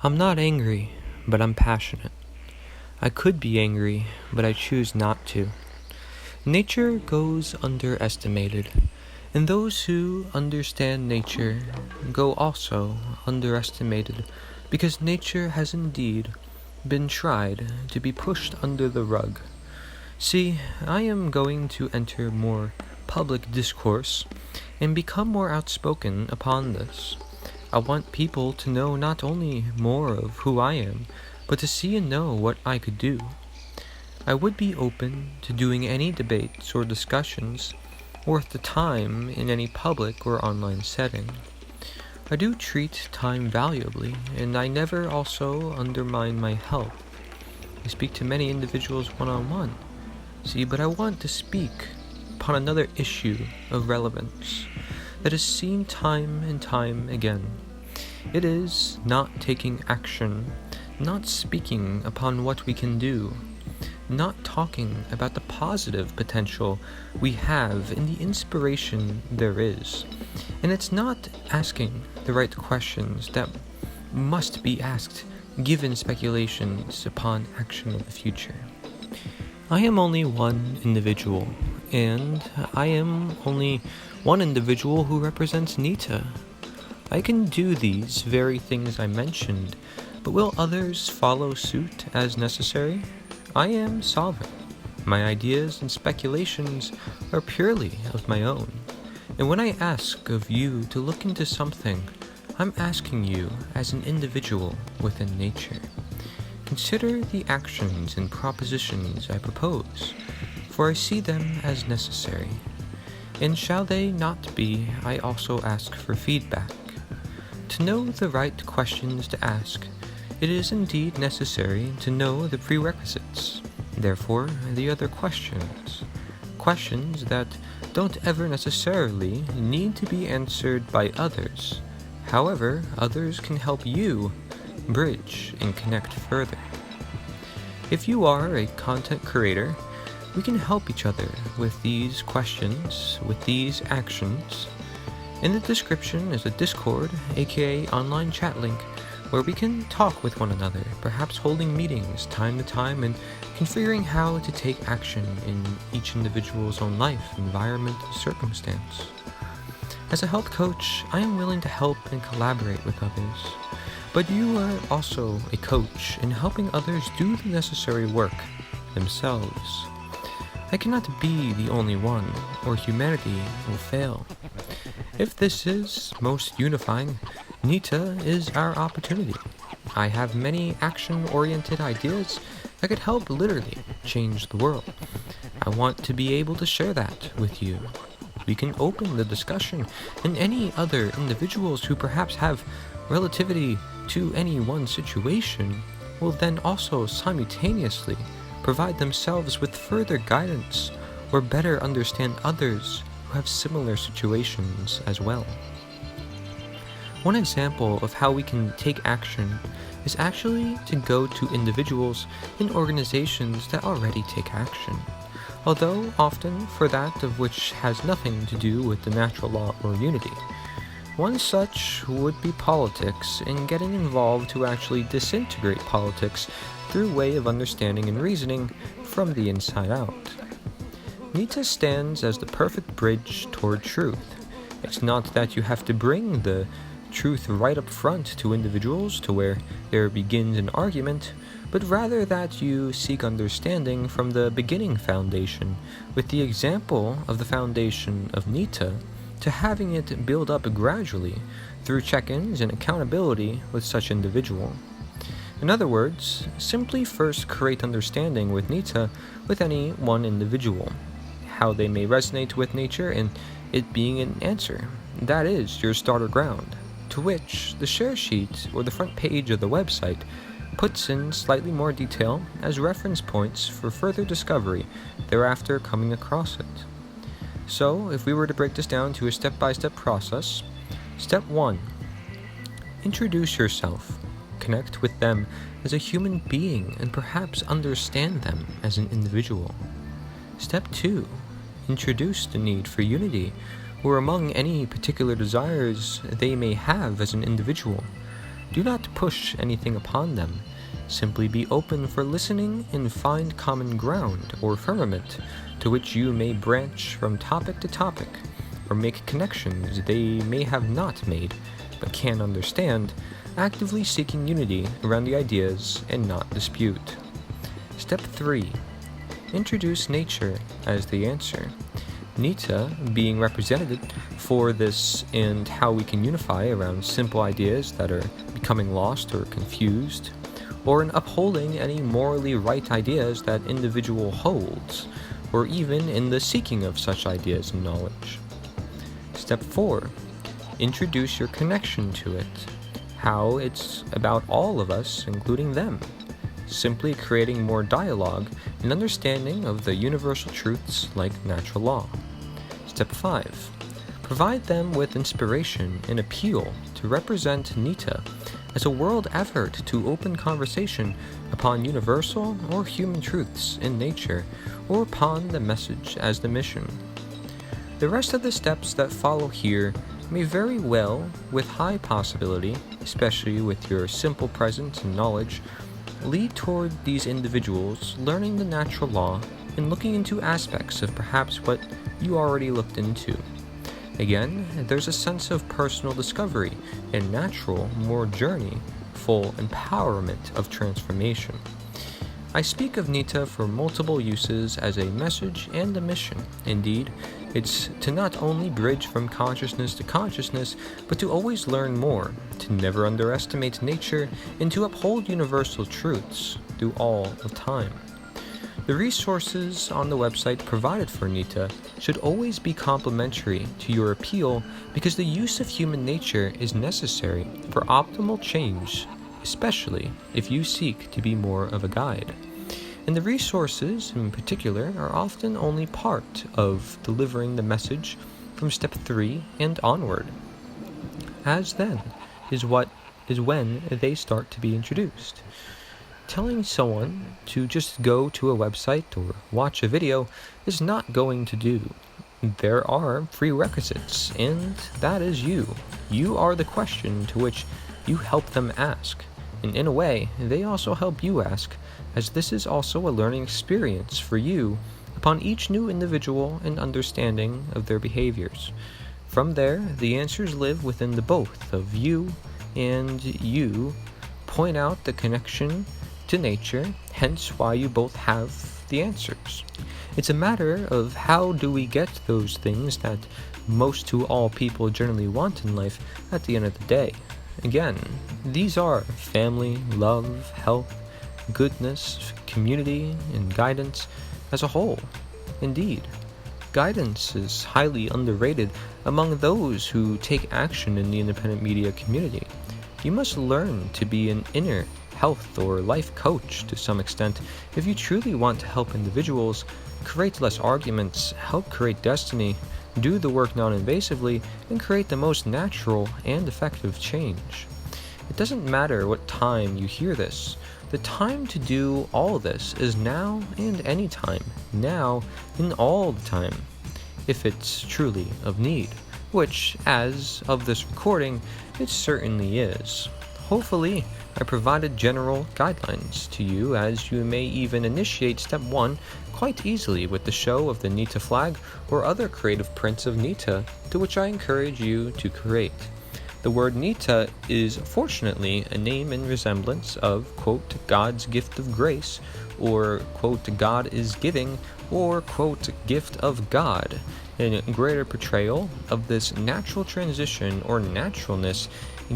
I'm not angry, but I'm passionate. I could be angry, but I choose not to. Nature goes underestimated, and those who understand nature go also underestimated, because nature has indeed been tried to be pushed under the rug. See, I am going to enter more public discourse and become more outspoken upon this. I want people to know not only more of who I am, but to see and know what I could do. I would be open to doing any debates or discussions worth the time in any public or online setting. I do treat time valuably, and I never also undermine my help. I speak to many individuals one-on-one. See, but I want to speak upon another issue of relevance that is seen time and time again. It is not taking action, not speaking upon what we can do, not talking about the positive potential we have and the inspiration there is. And it's not asking the right questions that must be asked given speculations upon action of the future. I am only one individual, and I am only one individual who represents NITA. I can do these very things I mentioned, but will others follow suit as necessary? I am sovereign. My ideas and speculations are purely of my own. And when I ask of you to look into something, I'm asking you as an individual within nature. Consider the actions and propositions I propose, for I see them as necessary. And shall they not be, I also ask for feedback. To know the right questions to ask, it is indeed necessary to know the prerequisites, therefore the other questions. Questions that don't ever necessarily need to be answered by others. However, others can help you bridge and connect further. If you are a content creator, we can help each other with these questions, with these actions. In the description is a Discord, aka online chat link, where we can talk with one another, perhaps holding meetings time to time and configuring how to take action in each individual's own life, environment, circumstance. As a health coach, I am willing to help and collaborate with others. But you are also a coach in helping others do the necessary work themselves. I cannot be the only one, or humanity will fail. If this is most unifying, NITA is our opportunity. I have many action-oriented ideas that could help literally change the world. I want to be able to share that with you. We can open the discussion, and any other individuals who perhaps have relativity to any one situation will then also simultaneously provide themselves with further guidance or better understand others who have similar situations as well. One example of how we can take action is actually to go to individuals and organizations that already take action, although often for that of which has nothing to do with the natural law or unity. One such would be politics, and getting involved to actually disintegrate politics through way of understanding and reasoning from the inside out. NITA stands as the perfect bridge toward truth. It's not that you have to bring the truth right up front to individuals to where there begins an argument, but rather that you seek understanding from the beginning foundation, with the example of the foundation of NITA, to having it build up gradually through check-ins and accountability with such individual. In other words, simply first create understanding with NITA with any one individual, how they may resonate with nature and it being an answer. That is your starter ground, to which the share sheet or the front page of the website puts in slightly more detail as reference points for further discovery thereafter coming across it. So, if we were to break this down to a step-by-step process, Step 1. Introduce yourself. Connect with them as a human being and perhaps understand them as an individual. Step 2. Introduce the need for unity, or among any particular desires they may have as an individual. Do not push anything upon them. Simply be open for listening and find common ground or firmament to which you may branch from topic to topic, or make connections they may have not made, but can understand, actively seeking unity around the ideas and not dispute. Step 3. Introduce nature as the answer. NITA being represented for this and how we can unify around simple ideas that are becoming lost or confused, or in upholding any morally right ideas that individual holds, or even in the seeking of such ideas and knowledge. Step 4. Introduce your connection to it, how it's about all of us, including them, simply creating more dialogue and understanding of the universal truths like natural law. Step 5. Provide them with inspiration and appeal to represent NITA as a world effort to open conversation upon universal or human truths in nature, or upon the message as the mission. The rest of the steps that follow here may very well, with high possibility, especially with your simple presence and knowledge, lead toward these individuals learning the natural law and looking into aspects of perhaps what you already looked into. Again, there's a sense of personal discovery and natural, more journey-full empowerment of transformation. I speak of NITA for multiple uses as a message and a mission. Indeed, it's to not only bridge from consciousness to consciousness, but to always learn more, to never underestimate nature, and to uphold universal truths through all of time. The resources on the website provided for NITA should always be complementary to your appeal, because the use of human nature is necessary for optimal change, especially if you seek to be more of a guide. And the resources, in particular, are often only part of delivering the message from step 3 and onward. As then is when they start to be introduced. Telling someone to just go to a website or watch a video is not going to do. There are prerequisites, and that is you. You are the question to which you help them ask. And in a way, they also help you ask, as this is also a learning experience for you upon each new individual and understanding of their behaviors. From there, the answers live within the both of you, and you point out the connection to nature, hence why you both have the answers. It's a matter of how do we get those things that most to all people generally want in life at the end of the day. Again, these are family, love, health, goodness, community, and guidance as a whole. Indeed, guidance is highly underrated among those who take action in the independent media community. You must learn to be an inner health or life coach to some extent if you truly want to help individuals create less arguments, help create destiny, do the work non-invasively, and create the most natural and effective change. It doesn't matter what time you hear this. The time to do all this is now and any time, now and all the time, if it's truly of need, which, as of this recording, it certainly is. Hopefully, I provided general guidelines to you, as you may even initiate step 1 quite easily with the show of the NITA flag or other creative prints of NITA to which I encourage you to create. The word NITA is fortunately a name in resemblance of, quote, God's gift of grace, or, quote, God is giving, or, quote, gift of God, a greater portrayal of this natural transition or naturalness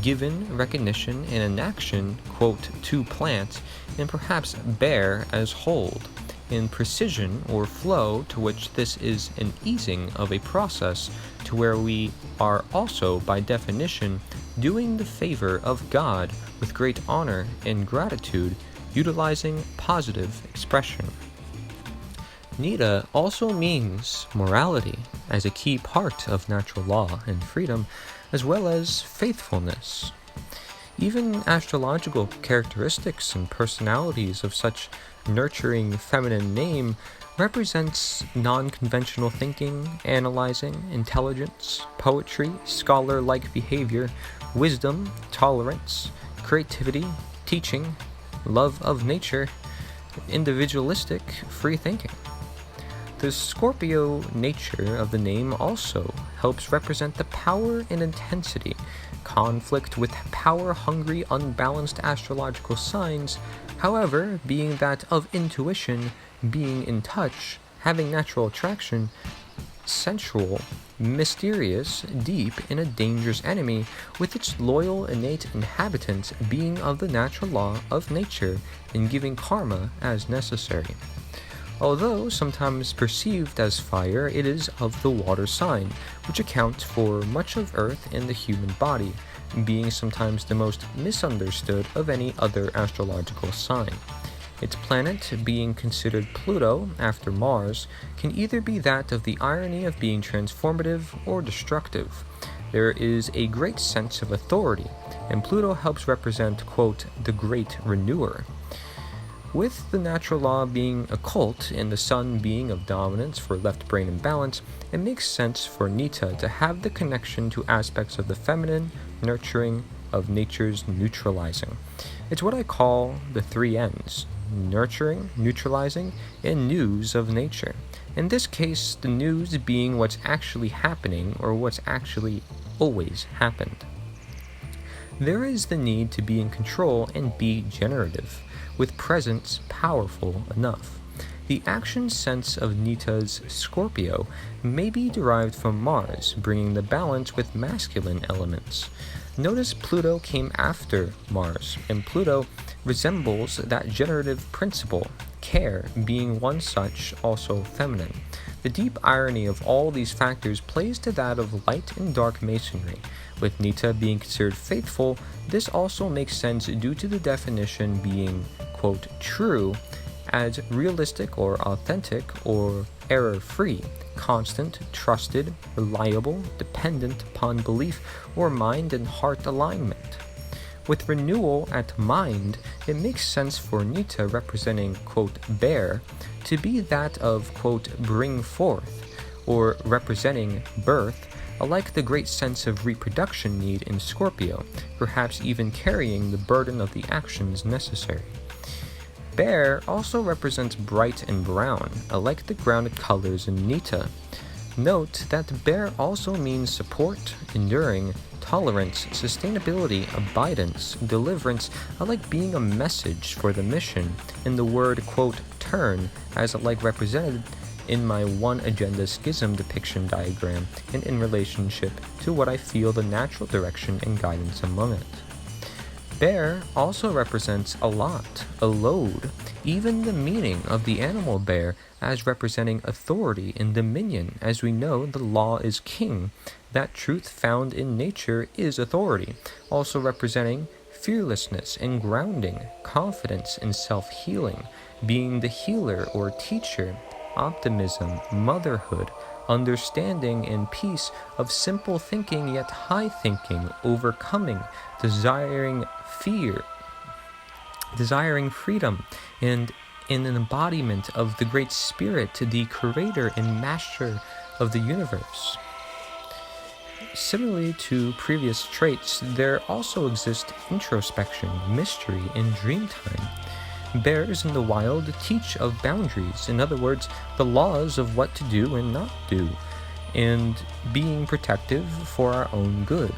given recognition and an action, quote, to plant, and perhaps bear as hold, in precision or flow to which this is an easing of a process to where we are also, by definition, doing the favor of God with great honor and gratitude, utilizing positive expression. NITA also means morality as a key part of natural law and freedom, as well as faithfulness. Even astrological characteristics and personalities of such nurturing feminine name represents non-conventional thinking, analyzing, intelligence, poetry, scholar-like behavior, wisdom, tolerance, creativity, teaching, love of nature, individualistic free thinking. The Scorpio nature of the name also helps represent the power and intensity, conflict with power-hungry, unbalanced astrological signs, however, being that of intuition, being in touch, having natural attraction, sensual, mysterious, deep, and a dangerous enemy, with its loyal innate inhabitants being of the natural law of nature and giving karma as necessary. Although sometimes perceived as fire, it is of the water sign, which accounts for much of Earth and the human body, being sometimes the most misunderstood of any other astrological sign. Its planet, being considered Pluto after Mars, can either be that of the irony of being transformative or destructive. There is a great sense of authority, and Pluto helps represent, quote, the great renewer. With the natural law being occult and the sun being of dominance for left brain imbalance, it makes sense for NITA to have the connection to aspects of the feminine, nurturing, of nature's neutralizing. It's what I call the 3 N's: nurturing, neutralizing, and news of nature. In this case, the news being what's actually happening or what's actually always happened. There is the need to be in control and be generative, with presence powerful enough. The action sense of NITA's Scorpio may be derived from Mars, bringing the balance with masculine elements. Notice Pluto came after Mars, and Pluto resembles that generative principle, care being one such, also feminine. The deep irony of all these factors plays to that of light and dark masonry. With NITA being considered faithful, this also makes sense due to the definition being, quote, true, as realistic or authentic or error-free, constant, trusted, reliable, dependent upon belief or mind and heart alignment. With renewal at mind, it makes sense for NITA representing, quote, bear, to be that of, quote, bring forth, or representing birth, alike the great sense of reproduction need in Scorpio, perhaps even carrying the burden of the actions necessary. Bear also represents bright and brown, alike the grounded colors in NITA. Note that bear also means support, enduring, tolerance, sustainability, abidance, deliverance, alike being a message for the mission, and the word, quote, turn, as alike represented in my one agenda schism depiction diagram and in relationship to what I feel the natural direction and guidance among it. Bear also represents a lot, a load, even the meaning of the animal bear as representing authority and dominion. As we know, the law is king. That truth found in nature is authority, also representing fearlessness and grounding, confidence and self-healing, being the healer or teacher, optimism, motherhood, understanding and peace of simple thinking yet high thinking, overcoming, desiring fear, desiring freedom, and in an embodiment of the Great Spirit, the creator and master of the universe. Similarly to previous traits, there also exists introspection, mystery, and dream time. Bears in the wild teach of boundaries, in other words, the laws of what to do and not do, and being protective for our own good.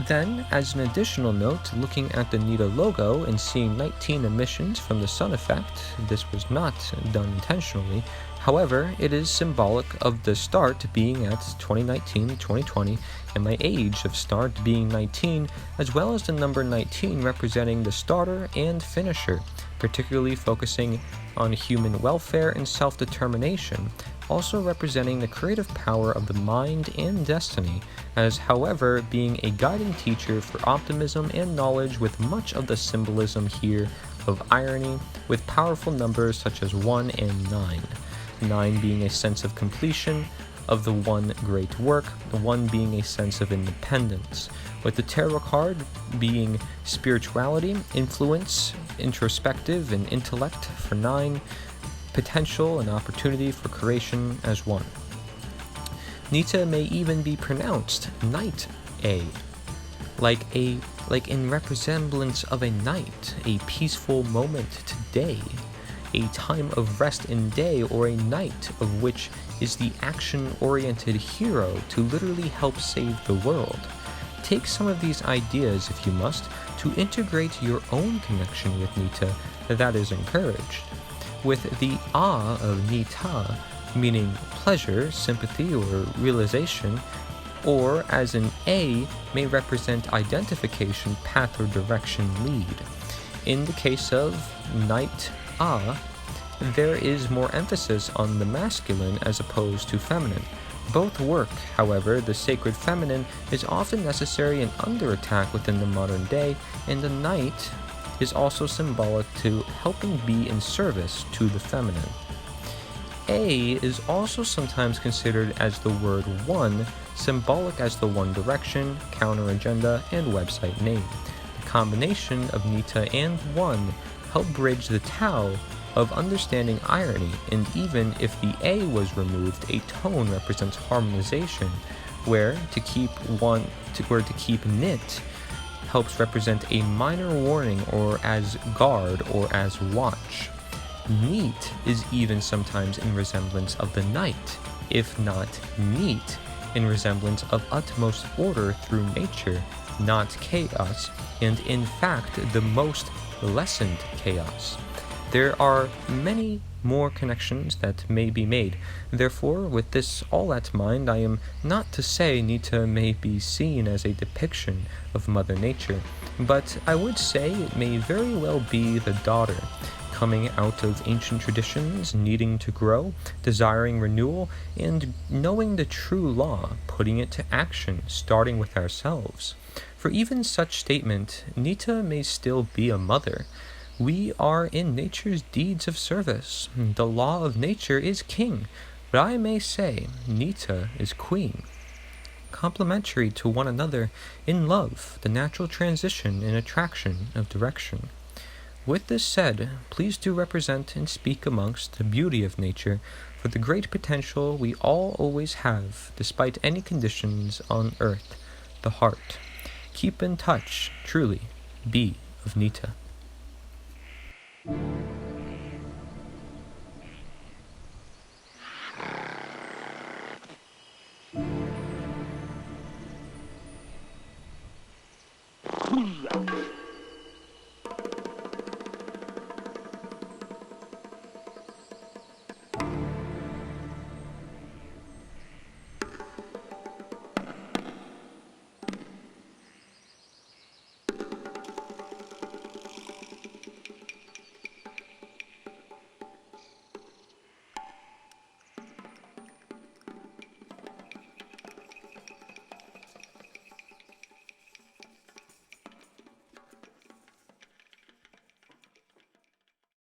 Then, as an additional note, looking at the NITA logo and seeing 19 emissions from the sun effect, this was not done intentionally. However, it is symbolic of the start being at 2019-2020 and my age of start being 19, as well as the number 19 representing the starter and finisher, particularly focusing on human welfare and self-determination, also representing the creative power of the mind and destiny, as however being a guiding teacher for optimism and knowledge, with much of the symbolism here of irony with powerful numbers such as 1 and 9. 9 being a sense of completion of the one great work, the 1 being a sense of independence, with the tarot card being spirituality, influence, introspective, and intellect for 9, potential and opportunity for creation as 1. NITA may even be pronounced Night-A. like in resemblance of a night, a peaceful moment today, a time of rest in day, or a night of which is the action-oriented hero to literally help save the world. Take some of these ideas, if you must, to integrate your own connection with NITA that is encouraged. With the A of NITA, meaning pleasure, sympathy, or realization, or as an A may represent identification, path, or direction lead. In the case of Night A, there is more emphasis on the masculine as opposed to feminine. Both work, however. The sacred feminine is often necessary and under attack within the modern day, and the knight is also symbolic to helping be in service to the feminine. A is also sometimes considered as the word one, symbolic as the One Direction, counter agenda, and website name. The combination of NITA and one help bridge the Tao of understanding irony, and even if the A was removed, a tone represents harmonization, where to keep knit helps represent a minor warning, or as guard, or as watch. Neat is even sometimes in resemblance of the night, if not neat, in resemblance of utmost order through nature, not chaos, and in fact the most lessened chaos. There are many more connections that may be made. Therefore, with this all at mind, I am not to say NITA may be seen as a depiction of Mother Nature, but I would say it may very well be the daughter, coming out of ancient traditions, needing to grow, desiring renewal, and knowing the true law, putting it to action, starting with ourselves. For even such statement, NITA may still be a mother. We are in nature's deeds of service. The law of nature is king, but I may say NITA is queen. Complementary to one another in love, the natural transition and attraction of direction. With this said, please do represent and speak amongst the beauty of nature, for the great potential we all always have, despite any conditions on earth, the heart. Keep in touch, truly, be of NITA.